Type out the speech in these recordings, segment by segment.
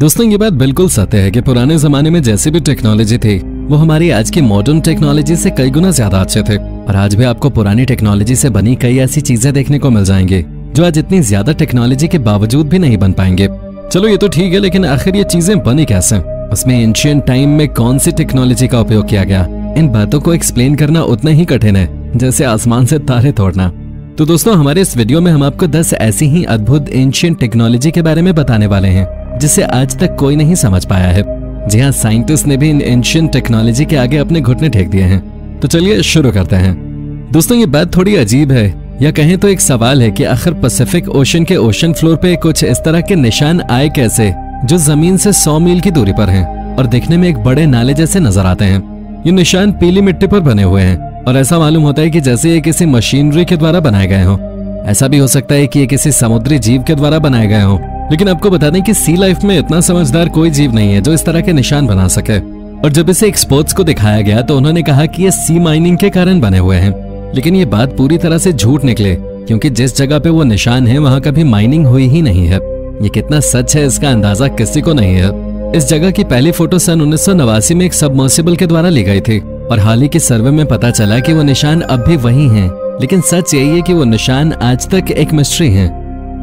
दोस्तों ये बात बिल्कुल सत्य है कि पुराने जमाने में जैसी भी टेक्नोलॉजी थी वो हमारी आज की मॉडर्न टेक्नोलॉजी से कई गुना ज्यादा अच्छे थे। और आज भी आपको पुरानी टेक्नोलॉजी से बनी कई ऐसी चीजें देखने को मिल जाएंगी जो आज इतनी ज्यादा टेक्नोलॉजी के बावजूद भी नहीं बन पाएंगे। चलो ये तो ठीक है, लेकिन आखिर ये चीजें बनी कैसे, उसमें एंशिएंट टाइम में कौन सी टेक्नोलॉजी का उपयोग किया गया, इन बातों को एक्सप्लेन करना उतना ही कठिन है जैसे आसमान से तारे तोड़ना। तो दोस्तों हमारे इस वीडियो में हम आपको 10 ऐसी ही अद्भुत एंशिएंट टेक्नोलॉजी के बारे में बताने वाले हैं जिसे आज तक कोई नहीं समझ पाया है। जी हाँ, साइंटिस्ट ने भी इन एंशिएंट टेक्नोलॉजी के आगे अपने घुटने टेक दिए हैं। तो चलिए शुरू करते हैं। दोस्तों ये बात थोड़ी अजीब है, या कहें तो एक सवाल है कि आखिर पैसिफिक ओशन के ओशन फ्लोर पे कुछ इस तरह के निशान आए कैसे जो जमीन से 100 मील की दूरी पर हैं और दिखने में एक बड़े नाले जैसे नजर आते हैं। ये निशान पीली मिट्टी पर बने हुए हैं और ऐसा मालूम होता है कि जैसे ये किसी मशीनरी के द्वारा बनाए गए हों। ऐसा भी हो सकता है कि ये किसी समुद्री जीव के द्वारा बनाए गए हों, लेकिन आपको बता दें कि सी लाइफ में इतना समझदार कोई जीव नहीं है जो इस तरह के निशान बना सके। और जब इसे एक्सपर्ट्स को दिखाया गया तो उन्होंने कहा कि ये सी माइनिंग के कारण बने हुए हैं, लेकिन ये बात पूरी तरह से झूठ निकले क्योंकि जिस जगह पे वो निशान है वहां कभी माइनिंग हुई ही नहीं है। ये कितना सच है इसका अंदाजा किसी को नहीं है। इस जगह की पहली फोटो सन 1989 में एक सबमर्सिबल के द्वारा ली गई थी और हाल ही के सर्वे में पता चला कि वो निशान अब भी वही हैं, लेकिन सच यही है कि वो निशान आज तक एक मिस्ट्री है।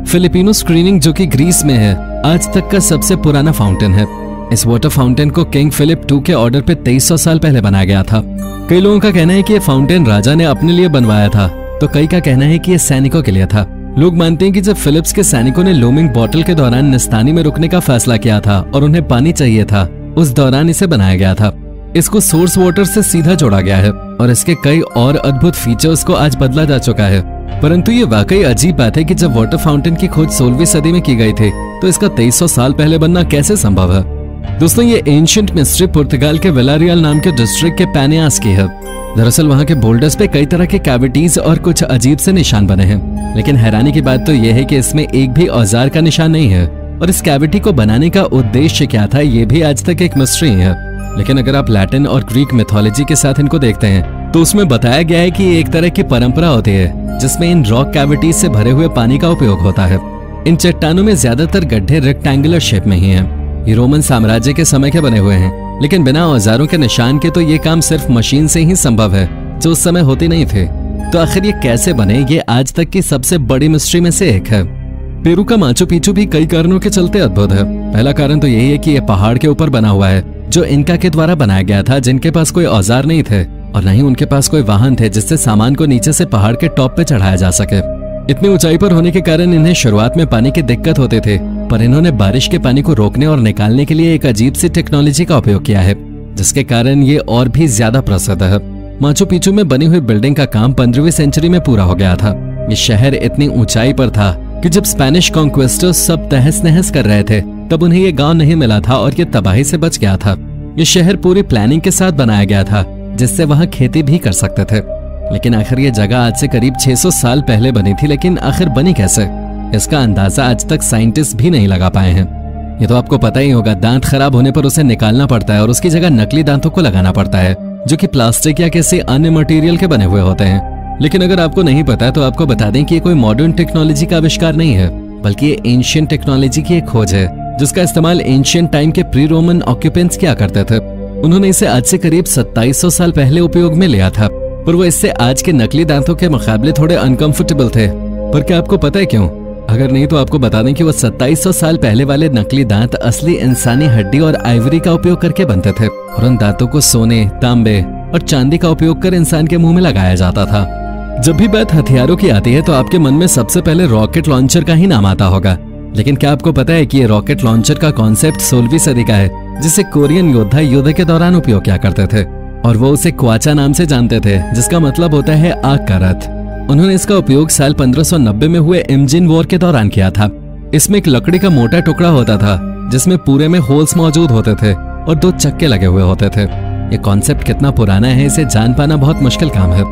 फिलिपिनो स्क्रीनिंग जो कि ग्रीस में है आज तक का सबसे पुराना फाउंटेन है। इस वाटर फाउंटेन को किंग फिलिप II के ऑर्डर पे 2300 साल पहले बनाया गया था। कई लोगों का कहना है कि ये फाउंटेन राजा ने अपने लिए बनवाया था, तो कई का कहना है कि ये सैनिकों के लिए था। लोग मानते हैं कि जब फिलिप्स के सैनिकों ने लोमिंग बॉटल के दौरान निस्तानी में रुकने का फैसला किया था और उन्हें पानी चाहिए था, उस दौरान इसे बनाया गया था। इसको सोर्स वाटर से सीधा जोड़ा गया है और इसके कई और अद्भुत फीचर्स को आज बदला जा चुका है। परंतु ये वाकई अजीब बात है कि जब वाटर फाउंटेन की खोज 16वीं सदी में की गई थी तो इसका 2300 साल पहले बनना कैसे संभव है। दोस्तों ये एंशिएंट मिस्ट्री पुर्तगाल के विलारियल नाम के डिस्ट्रिक्ट के पेनियास की है। दरअसल वहाँ के बोल्डर्स पे कई तरह के कैविटीज और कुछ अजीब से निशान बने हैं, लेकिन हैरानी की बात तो यह है कि इसमें एक भी औजार का निशान नहीं है और इस कैविटी को बनाने का उद्देश्य क्या था ये भी आज तक एक मिस्ट्री है। लेकिन अगर आप लैटिन और ग्रीक मिथोलॉजी के साथ इनको देखते हैं तो उसमें बताया गया है कि ये एक तरह की परंपरा होती है जिसमें इन रॉक कैविटीज से भरे हुए पानी का उपयोग होता है। इन चट्टानों में ज्यादातर गड्ढे रेक्टेंगुलर शेप में ही हैं। ये रोमन साम्राज्य के समय के बने हुए हैं, लेकिन बिना औजारों के निशान के तो ये काम सिर्फ मशीन से ही संभव है जो उस समय होते नहीं थे। तो आखिर ये कैसे बने, ये आज तक की सबसे बड़ी मिस्ट्री में से एक है। पेरू का माचू पिचू भी कई कारणों के चलते अद्भुत है। पहला कारण तो यही है कि ये पहाड़ के ऊपर बना हुआ है जो इनका के द्वारा बनाया गया था, जिनके पास कोई औजार नहीं थे और न ही उनके पास कोई वाहन थे जिससे सामान को नीचे से पहाड़ के टॉप पे चढ़ाया जा सके। इतनी ऊंचाई पर होने के कारण इन्हें शुरुआत में पानी की दिक्कत होते थे, पर इन्होंने बारिश के पानी को रोकने और निकालने के लिए एक अजीब सी टेक्नोलॉजी का उपयोग किया है जिसके कारण ये और भी ज्यादा प्रसिद्ध है। माचू पिचू में बनी हुई बिल्डिंग का काम 15वीं सेंचुरी में पूरा हो गया था। ये शहर इतनी ऊंचाई पर था कि जब स्पेनिश कॉन्क्वेस्टर्स सब तहस नहस कर रहे थे तब उन्हें ये गांव नहीं मिला था और ये तबाही से बच गया था। ये शहर पूरी प्लानिंग के साथ बनाया गया था जिससे वहां खेती भी कर सकते थे। लेकिन आखिर ये जगह आज से करीब 600 साल पहले बनी थी, लेकिन आखिर बनी कैसे, इसका अंदाजा आज तक साइंटिस्ट भी नहीं लगा पाए हैं। ये तो आपको पता ही होगा, दांत खराब होने पर उसे निकालना पड़ता है और उसकी जगह नकली दांतों को लगाना पड़ता है जो कि प्लास्टिक या किसी अन्य मटेरियल के बने हुए होते हैं। लेकिन अगर आपको नहीं पता तो आपको बता दें कि ये कोई मॉडर्न टेक्नोलॉजी का आविष्कार नहीं है, बल्कि ये एंशिएंट टेक्नोलॉजी की एक खोज है जिसका इस्तेमाल एंशिएंट टाइम के प्री रोमन ऑक्यूपेंट्स किया करते थे। उन्होंने इसे आज से करीब 2700 साल पहले उपयोग में लिया था, पर वो इससे आज के नकली दांतों के मुकाबले थोड़े अनकंफर्टेबल थे। पर क्या आपको पता है क्यों? अगर नहीं तो आपको बता दें कि वो 2700 साल पहले वाले नकली दांत असली इंसानी हड्डी और आइवरी का उपयोग करके बनते थे और उन दांतों को सोने, तांबे और चांदी का उपयोग कर इंसान के मुंह में लगाया जाता था। जब भी बात हथियारों की आती है तो आपके मन में सबसे पहले रॉकेट लॉन्चर का ही नाम आता होगा, लेकिन क्या आपको पता है कि ये रॉकेट लॉन्चर का कॉन्सेप्ट 16वीं सदी का है जिसे कोरियन योद्धा युद्ध के दौरान उपयोग किया करते थे और वो उसे क्वाचा नाम से जानते थे जिसका मतलब होता है आग का रथ। उन्होंने इसका उपयोग साल 1590 में हुए इंजिन वॉर के दौरान किया था। इसमें एक लकड़ी का मोटा टुकड़ा होता था जिसमें पूरे में होल्स मौजूद होते थे और 2 चक्के लगे हुए होते थे। ये कॉन्सेप्ट कितना पुराना है इसे जान पाना बहुत मुश्किल काम है।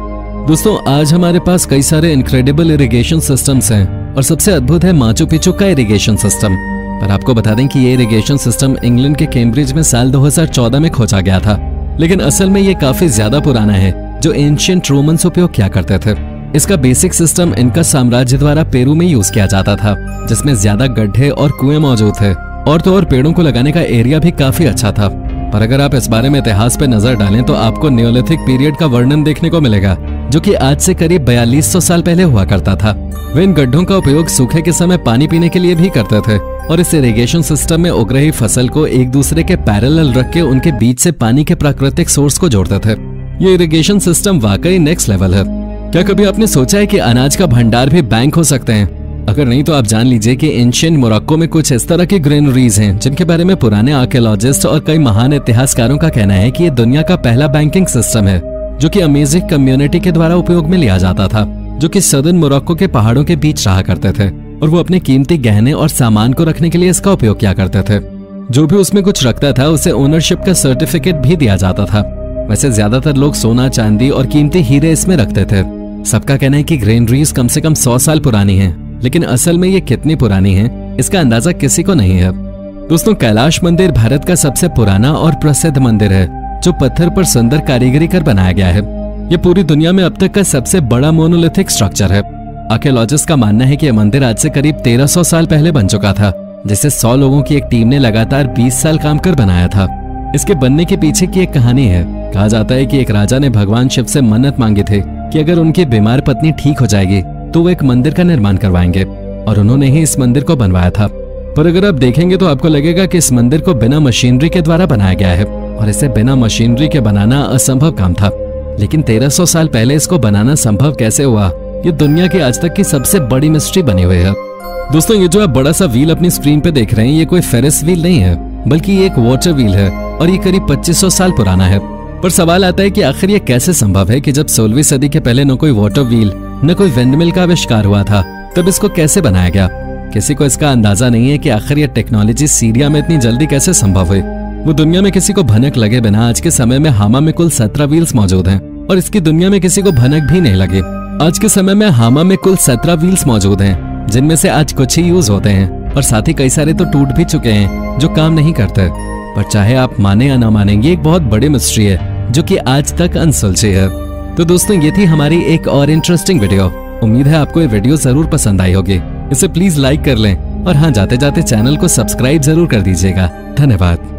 दोस्तों आज हमारे पास कई सारे इनक्रेडिबल इरिगेशन सिस्टम्स हैं और सबसे अद्भुत है माचू पिचू का इरिगेशन सिस्टम। पर आपको बता दें कि ये इरिगेशन सिस्टम इंग्लैंड के कैम्ब्रिज में साल 2014 में खोजा गया था, लेकिन असल में ये काफी ज्यादा पुराना है जो एंशिएंट रोमन्स उपयोग किया करते थे। इसका बेसिक सिस्टम इनका साम्राज्य द्वारा पेरू में यूज किया जाता था जिसमें ज्यादा गड्ढे और कुएं मौजूद थे और तो और पेड़ों को लगाने का एरिया भी काफी अच्छा था। पर अगर आप इस बारे में इतिहास पे नजर डालें तो आपको नियोलिथिक पीरियड का वर्णन देखने को मिलेगा, जो कि आज से करीब 4200 साल पहले हुआ करता था। वे इन गड्ढों का उपयोग सूखे के समय पानी पीने के लिए भी करते थे और इस इरिगेशन सिस्टम में उग रही फसल को एक दूसरे के पैरेलल रख के उनके बीच से पानी के प्राकृतिक सोर्स को जोड़ते थे। ये इरिगेशन सिस्टम वाकई नेक्स्ट लेवल है। क्या कभी आपने सोचा है कि अनाज का भंडार भी बैंक हो सकते हैं? अगर नहीं तो आप जान लीजिए कि एंशिएंट मोरक्को में कुछ इस तरह की ग्रेनरीज हैं जिनके बारे में पुराने आर्कियोलॉजिस्ट और कई महान इतिहासकारों का कहना है कि ये दुनिया का पहला बैंकिंग सिस्टम है, जो कि अमेजिंग कम्युनिटी के द्वारा उपयोग में लिया जाता था, जो कि सदर्न मोरक्को के पहाड़ों के बीच रहा करते थे और वो अपने कीमती गहने और सामान को रखने के लिए इसका उपयोग किया करते थे। जो भी उसमें कुछ रखता था उसे ओनरशिप का सर्टिफिकेट भी दिया जाता था। वैसे ज्यादातर लोग सोना, चांदी और कीमती हीरे इसमें रखते थे। सबका कहना है कि ग्रेनरीज कम से कम 100 साल पुरानी हैं, लेकिन असल में ये कितनी पुरानी हैं, इसका अंदाजा किसी को नहीं है। दोस्तों, कैलाश मंदिर भारत का सबसे पुराना और प्रसिद्ध मंदिर है, जो पत्थर पर सुंदर कारीगरी कर बनाया गया है। ये पूरी दुनिया में अब तक का सबसे बड़ा मोनोलिथिक स्ट्रक्चर है। आर्कियोलॉजिस्ट का मानना है कि यह मंदिर आज से करीब 1300 साल पहले बन चुका था, जिसे 100 लोगों की एक टीम ने लगातार 20 साल काम कर बनाया था। इसके बनने के पीछे की एक कहानी है। कहा जाता है कि एक राजा ने भगवान शिव से मन्नत मांगी थी कि अगर उनकी बीमार पत्नी ठीक हो जाएगी तो वो एक मंदिर का निर्माण करवाएंगे, और उन्होंने ही इस मंदिर को बनवाया था। पर अगर आप देखेंगे तो आपको लगेगा कि इस मंदिर को बिना मशीनरी के द्वारा बनाया गया है और इसे बिना मशीनरी के बनाना असंभव काम था। लेकिन 1300 साल पहले इसको बनाना संभव कैसे हुआ, ये दुनिया की आज तक की सबसे बड़ी मिस्ट्री बनी हुई है। दोस्तों, ये जो आप बड़ा सा व्हील अपनी स्क्रीन पे देख रहे हैं, ये कोई फेरिस व्हील नहीं है, बल्कि ये एक वाटर व्हील है और ये करीब 2500 साल पुराना है। पर सवाल आता है कि आखिर ये कैसे संभव है कि जब 16वीं सदी के पहले न कोई वाटर व्हील न कोई विंडमिल का आविष्कार हुआ था, तब इसको कैसे बनाया गया? किसी को इसका अंदाजा नहीं है कि आखिर ये टेक्नोलॉजी सीरिया में इतनी जल्दी कैसे संभव हुई। वो दुनिया में किसी को भनक लगे बिना आज के समय में हामा में कुल 17 व्हील्स मौजूद हैं, और इसकी दुनिया में किसी को भनक भी नहीं लगे। आज के समय में हामा में कुल 17 व्हील्स मौजूद हैं, जिनमें से आज कुछ ही यूज होते हैं और साथ ही कई सारे तो टूट भी चुके हैं जो काम नहीं करते। पर चाहे आप माने या ना माने, ये एक बहुत बड़ी मिस्ट्री है जो कि आज तक अनसुलझी है। तो दोस्तों, ये थी हमारी एक और इंटरेस्टिंग वीडियो। उम्मीद है आपको ये वीडियो जरूर पसंद आई होगी। इसे प्लीज लाइक कर लें और हाँ, जाते जाते चैनल को सब्सक्राइब जरूर कर दीजिएगा। धन्यवाद।